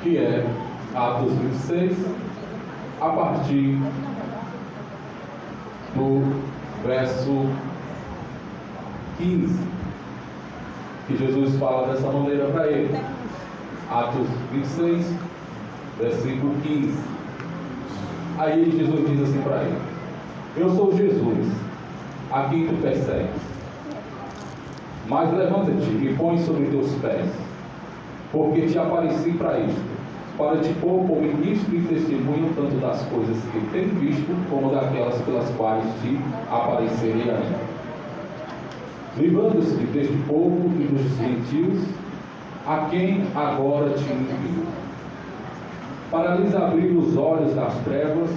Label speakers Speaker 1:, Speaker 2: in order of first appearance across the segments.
Speaker 1: que é Atos 26, a partir do verso 15, que Jesus fala dessa maneira para ele. Atos 26, versículo 15. Aí Jesus diz assim para ele: eu sou Jesus, a quem tu persegues, mas levanta-te e põe sobre teus pés, porque te apareci para isto, para te pôr como ministro e testemunho tanto das coisas que tenho visto, como daquelas pelas quais te aparecerei ainda, livrando-se deste povo e dos gentios, a quem agora te envio, para lhes abrir os olhos das trevas,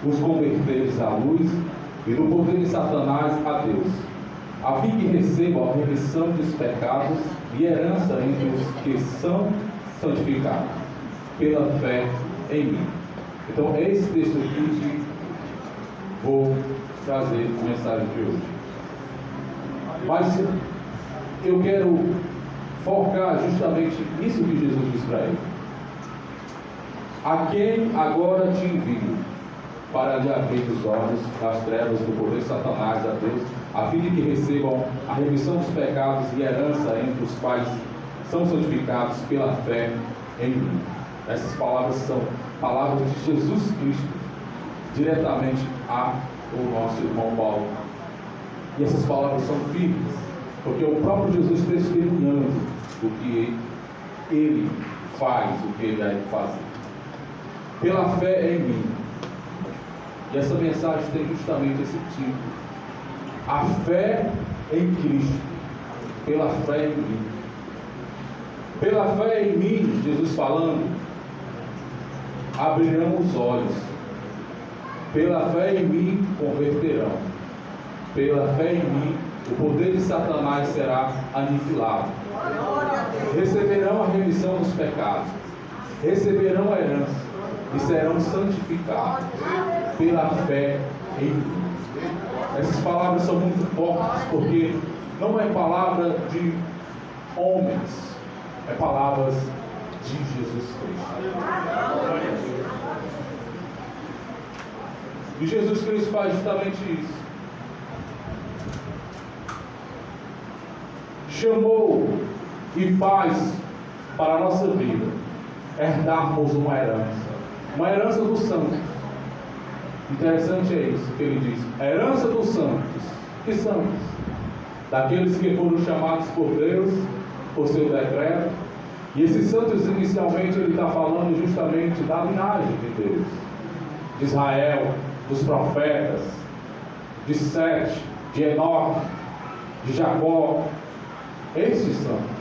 Speaker 1: os converteres à luz, e do poder de Satanás a Deus, a fim que recebam a remissão dos pecados e herança entre os que são santificados pela fé em mim. Então é esse texto aqui que vou trazer a mensagem de hoje. Mas eu quero focar justamente nisso que Jesus diz para ele: a quem agora te envio, para lhe abrir os olhos das trevas do poder de Satanás a Deus, a fim de que recebam a remissão dos pecados e herança entre os quais são santificados pela fé em mim. Essas palavras são palavras de Jesus Cristo, diretamente ao nosso irmão Paulo. E essas palavras são firmes, porque o próprio Jesus testemunhando o que ele faz, o que ele deve fazer. Pela fé em mim. E essa mensagem tem justamente esse título: a fé em Cristo. Pela fé em mim. Pela fé em mim, Jesus falando, abrirão os olhos. Pela fé em mim, converterão. Pela fé em mim, o poder de Satanás será aniquilado. Receberão a remissão dos pecados. Receberão a herança e serão santificados pela fé em mim. Essas palavras são muito fortes, porque não é palavra de homens, é palavras de Jesus Cristo. E Jesus Cristo faz justamente isso. Chamou e faz para a nossa vida herdarmos uma herança dos santos. Interessante é isso que ele diz: a herança dos santos. Que santos? Daqueles que foram chamados por Deus, por seu decreto. E esses santos, inicialmente, ele está falando justamente da linhagem de Deus, de Israel, dos profetas, de Sete, de Enoque, de Jacó. Esses santos,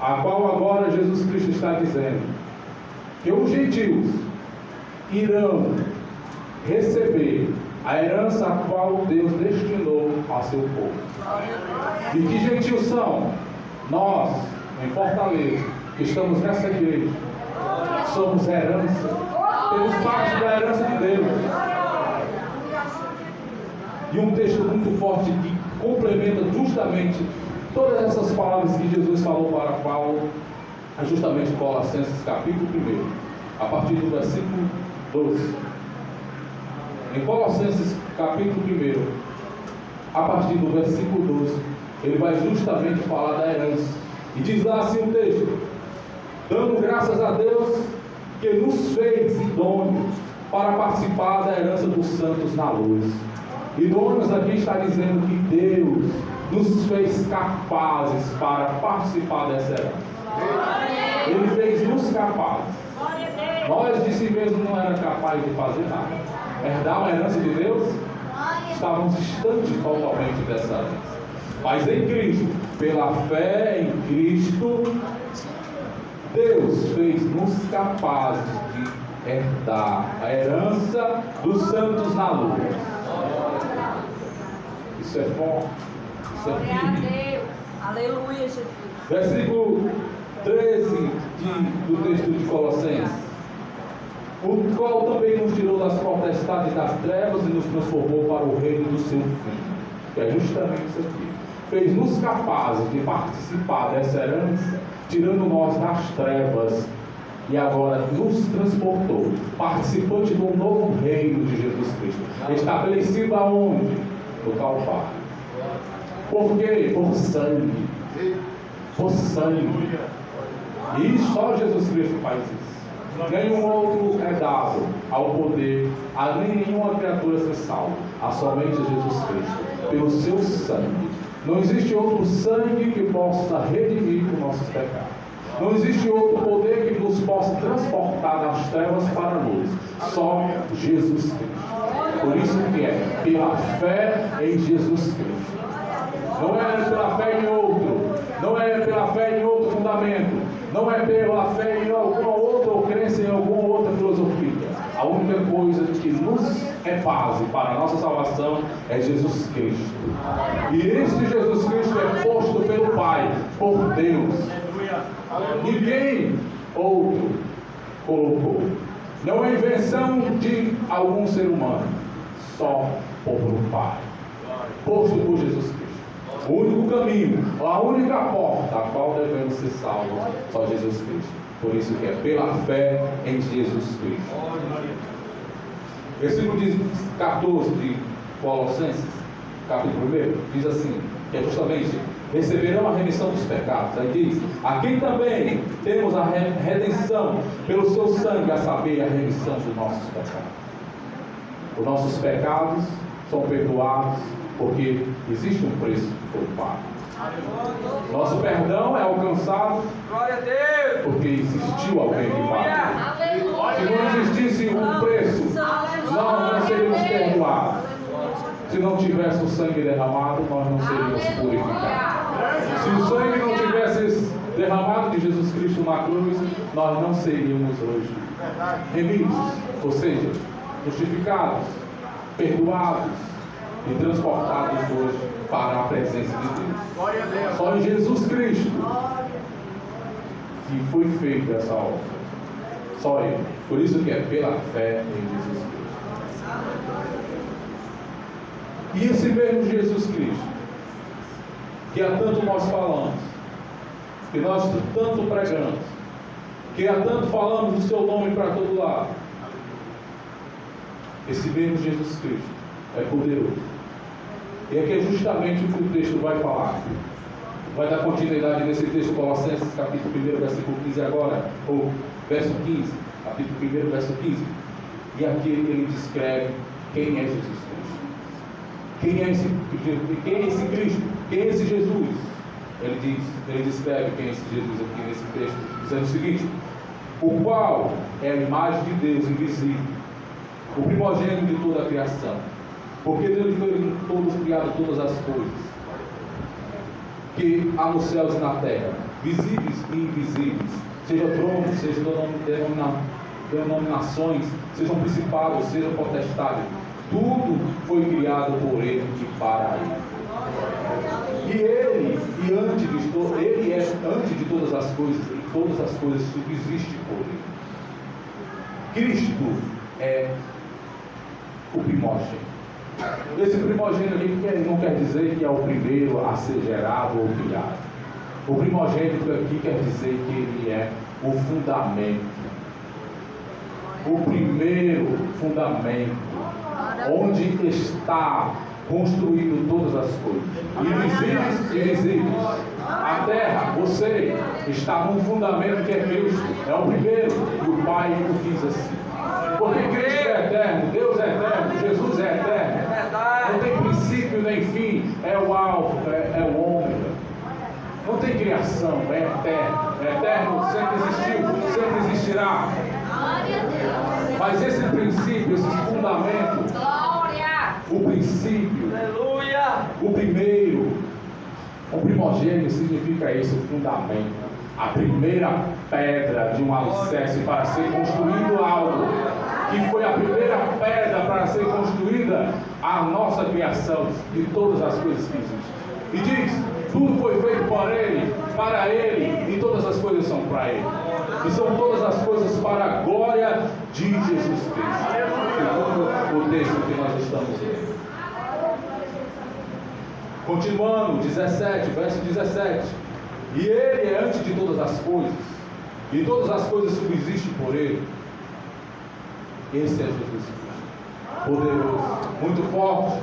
Speaker 1: a qual agora Jesus Cristo está dizendo que os gentios irão receber a herança a qual Deus destinou ao seu povo. E que gentios são? Nós, em Fortaleza, que estamos nessa igreja, somos herança, temos parte da herança de Deus. E um texto muito forte que complementa justamente todas essas palavras que Jesus falou para Paulo, é justamente Colossenses capítulo 1, a partir do versículo 12. Em Colossenses capítulo 1, a partir do versículo 12, ele vai justamente falar da herança. E diz lá assim o texto: dando graças a Deus que nos fez idôneos para participar da herança dos santos na luz. Idôneos aqui está dizendo que Deus nos fez capazes para participar dessa herança. Ele fez nos capazes. Nós de si mesmo não éramos capazes de fazer nada. Herdar uma herança de Deus, estávamos distantes totalmente dessa herança. Mas em Cristo, pela fé em Cristo, Deus fez-nos capazes de herdar a herança dos santos na luz. Isso é forte.
Speaker 2: Glória a Deus. Aleluia, Jesus.
Speaker 1: Versículo 13 do texto de Colossenses: o qual também nos tirou das potestades das trevas e nos transformou para o reino do seu Filho. Que é justamente isso aqui. Fez-nos capazes de participar dessa herança, tirando nós das trevas e agora nos transportou, participante do novo reino de Jesus Cristo, estabelecido aonde? No Calvário. Por quê? Por sangue. Por sangue. E só Jesus Cristo faz isso. Nenhum outro é dado ao poder, a nenhuma criatura ser salva, a somente Jesus Cristo, pelo seu sangue. Não existe outro sangue que possa redimir os nossos pecados. Não existe outro poder que nos possa transportar das trevas para a luz. Só Jesus Cristo. Por isso que é pela fé em Jesus Cristo. Não é pela fé em outro. Não é pela fé em outro fundamento. Não é pela fé em alguma outra ou crença em alguma outra filosofia. A única coisa que nos é base para a nossa salvação é Jesus Cristo. E este Jesus Cristo é posto pelo Pai, por Deus. Ninguém outro colocou. Não é invenção de algum ser humano, só por um Pai, posto por Jesus Cristo. O único caminho, a única porta a qual devemos ser salvos, só Jesus Cristo. Por isso que é pela fé em Jesus Cristo. Versículo 14 de Colossenses, capítulo 1, diz assim, que é justamente: receberão a remissão dos pecados. Aí diz: a quem também temos a redenção pelo seu sangue, a saber, a remissão dos nossos pecados. Os nossos pecados são perdoados porque existe um preço que foi pago. Nosso perdão é alcançado porque existiu alguém que pagou. Se não existisse um preço, nós não seríamos perdoados. Se não tivesse o sangue derramado, nós não seríamos purificados. Se o sangue não tivesse derramado de Jesus Cristo na cruz, nós não seríamos hoje remidos, ou seja, justificados, perdoados e transportados hoje para a presença de Deus. Só em Jesus Cristo que foi feita essa obra. Só Ele. Por isso que é pela fé em Jesus Cristo. E esse mesmo Jesus Cristo, que há tanto nós falamos, que nós tanto pregamos, que há tanto falamos do seu nome para todo lado, esse mesmo Jesus Cristo é poderoso. E aqui é justamente o que o texto vai falar. Vai dar continuidade nesse texto, Colossenses capítulo 1, versículo 15 agora, ou verso 15, capítulo 1, verso 15. E aqui ele descreve quem é Jesus Cristo. Quem é esse Cristo? Quem é esse Jesus? Ele descreve quem é esse Jesus aqui nesse texto, dizendo o seguinte: o qual é a imagem de Deus invisível, o primogênito de toda a criação, porque Deus foi todos criado todas as coisas, que há nos céus e na terra, visíveis e invisíveis, seja tronos, seja denominações, sejam principados, sejam potestades, tudo foi criado por Ele e para Ele. E Ele é antes de todas as coisas, e todas as coisas subsistem por Ele. Cristo é o primogênito. Esse primogênito aqui não quer dizer que é o primeiro a ser gerado ou criado. O primogênito aqui quer dizer que ele é o fundamento. O primeiro fundamento, onde está construído todas as coisas, invisíveis e visíveis. A terra, você, está num fundamento que é Cristo, é o primeiro, e o Pai o quis assim. Porque Cristo é eterno, Deus é eterno, Jesus é eterno. Não tem princípio nem fim, é o alfa, é o ômega. Não tem criação, é eterno. É eterno, sempre existiu, sempre existirá. Mas esse princípio, esse fundamento, o princípio, o primeiro, o primogênito significa esse fundamento, a primeira pedra de um alicerce para ser construído algo, que foi a primeira pedra para ser construída a nossa criação de todas as coisas que existem. E diz: tudo foi feito por Ele, para Ele, e todas as coisas são para Ele. E são todas as coisas para a glória de Jesus Cristo. Segundo o texto que nós estamos lendo. Continuando, 17, verso 17. E Ele é antes de todas as coisas, e todas as coisas subsistem por Ele. Esse é Jesus Cristo, poderoso, muito forte.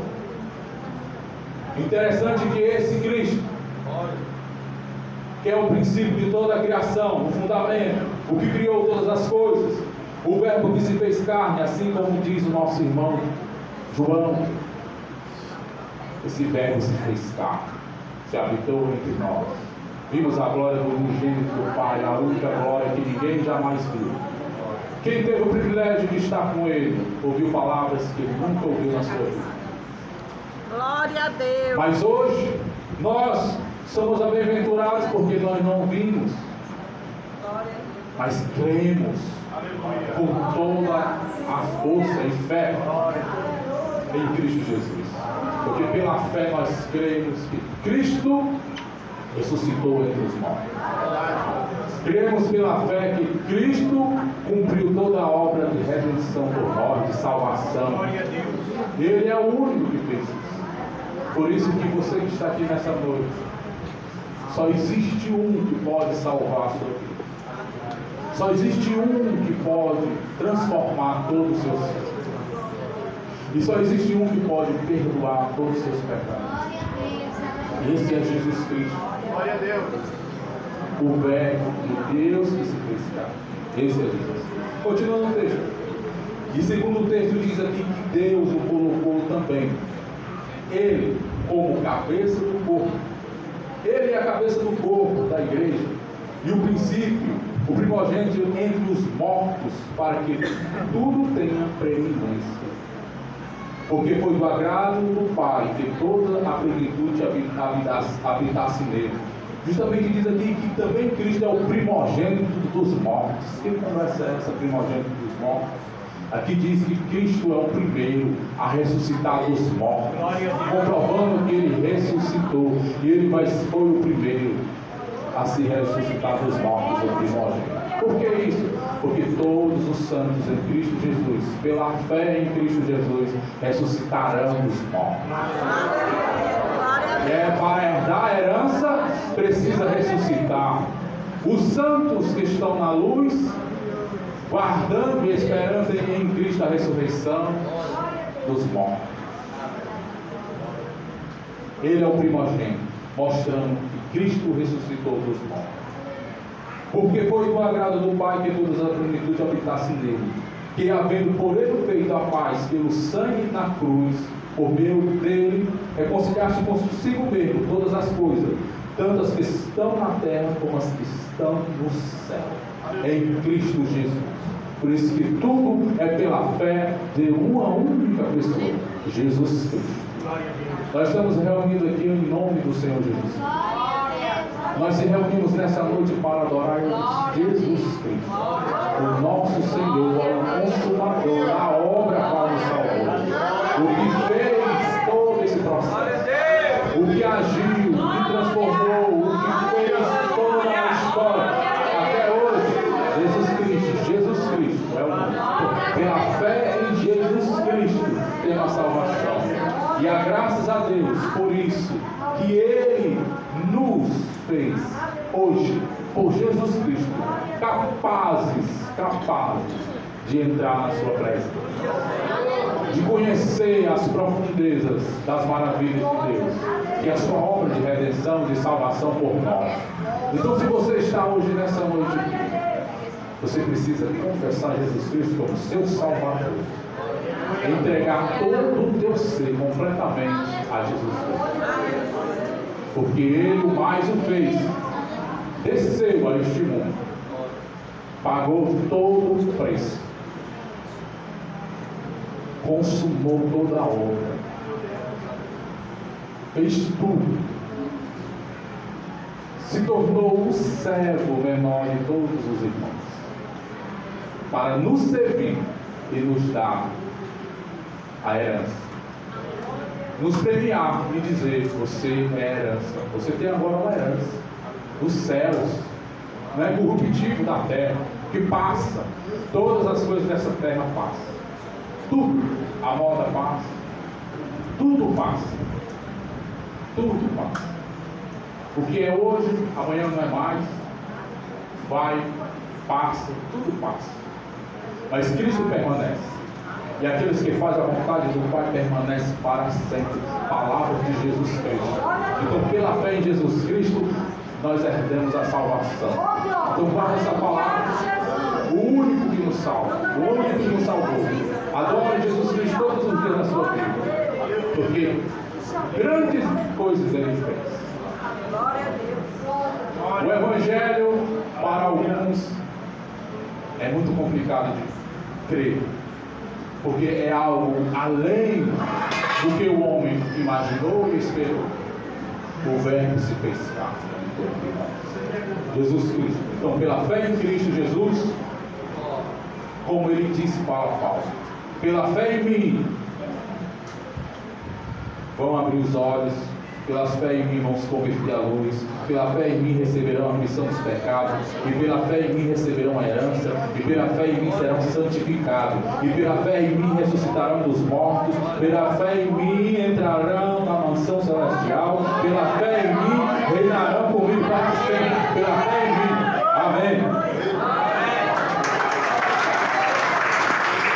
Speaker 1: Interessante que esse Cristo, que é o princípio de toda a criação, o fundamento, o que criou todas as coisas, o verbo que se fez carne, assim como diz o nosso irmão João, esse verbo se fez carne, se habitou entre nós. Vimos a glória do unigênito do Pai, a única glória que ninguém jamais viu. Quem teve o privilégio de estar com Ele, ouviu palavras que ele nunca ouviu na sua vida.
Speaker 2: Glória a Deus.
Speaker 1: Mas hoje, nós somos bem-aventurados porque nós não vimos, mas cremos com toda a força e fé em Cristo Jesus. Porque pela fé nós cremos que Cristo ressuscitou entre os mortos. Cremos pela fé que Cristo cumpriu toda a obra de redenção por nós, de salvação. Ele é o único que fez isso. Por isso que você que está aqui nessa noite, só existe um que pode salvar a sua vida. Só existe um que pode transformar todos os seus filhos. E só existe um que pode perdoar todos os seus pecados. Esse é Jesus Cristo.
Speaker 3: Glória a Deus.
Speaker 1: O verbo de Deus que se fez carne. Esse é Jesus. Continuando o texto. E segundo o texto diz aqui que Deus o colocou também. Ele como cabeça do corpo. Ele é a cabeça do corpo da igreja. E o princípio, o primogênito entre os mortos, para que tudo tenha preeminência. Porque foi do agrado do Pai que toda a plenitude habitasse nele. Justamente diz aqui que também Cristo é o primogênito dos mortos. Que conversa é essa, primogênito dos mortos? Aqui diz que Cristo é o primeiro a ressuscitar dos mortos, comprovando que ele ressuscitou, e ele foi o primeiro a se ressuscitar dos mortos, o primogênito. Por que isso? Porque todos os santos em Cristo Jesus, pela fé em Cristo Jesus, ressuscitarão dos mortos. Para herdar a herança, precisa ressuscitar. Os santos que estão na luz, guardando e esperando em Cristo a ressurreição dos mortos. Ele é o primogênito, mostrando que Cristo ressuscitou dos mortos. Porque foi do agrado do Pai que toda a plenitude habitasse nele, que havendo por ele feito a paz pelo sangue na cruz, por meio dele, reconciliaste consigo mesmo todas as coisas, tanto as que estão na terra como as que estão no céu, em Cristo Jesus. Por isso que tudo é pela fé de uma única pessoa, Jesus Cristo. Nós estamos reunidos aqui em nome do Senhor Jesus. Nós se reunimos nessa noite para adorar Jesus Cristo, o nosso Senhor, o consumador da obra para nos salvar, o que fez todo esse processo, o que agiu, o que transformou, o que fez toda a história até hoje. Jesus Cristo é o nome. Pela fé em Jesus Cristo tem a salvação. E a graças a Deus por isso que Ele nos fez hoje, por Jesus Cristo, capazes de entrar na sua presença, de conhecer as profundezas das maravilhas de Deus, que é a sua obra de redenção, de salvação por nós. Então, se você está hoje nessa noite, você precisa confessar Jesus Cristo como seu Salvador, entregar todo o teu ser completamente a Jesus Cristo. Porque Ele o mais o fez, desceu a este mundo, pagou todo o preço, consumou toda a obra, fez tudo, se tornou o servo menor de todos os irmãos, para nos servir e nos dar a herança. Nos premiar e dizer: você é herança, você tem agora uma herança dos céus, não é corruptível da terra, que passa, todas as coisas dessa terra passam, tudo, a moda passa, tudo passa, tudo passa. O que é hoje, amanhã não é mais. vai, passa, tudo passa. Mas Cristo permanece. E aqueles que fazem a vontade do Pai permanecem para sempre. Palavras de Jesus Cristo. Então, pela fé em Jesus Cristo, nós herdamos a salvação. Então, guarda essa palavra. O único que nos salva, o único que nos salvou. Adore Jesus Cristo todos os dias da sua vida. Porque grandes coisas Ele fez.
Speaker 2: Glória a Deus.
Speaker 1: O Evangelho, para alguns, é muito complicado de crer. Porque é algo além do que o homem imaginou e esperou. O Verbo se fez carne. Jesus Cristo. Então, pela fé em Cristo Jesus, como ele disse para Paulo, pela fé em mim, vão abrir os olhos, pela fé em mim vão se converter à luz, pela fé em mim receberão a remissão dos pecados, e pela fé em mim receberão a herança, e pela fé em mim serão santificados, e pela fé em mim ressuscitarão dos mortos, pela fé em mim entrarão na mansão celestial, pela fé em mim reinarão comigo para sempre, pela fé em mim. Amém.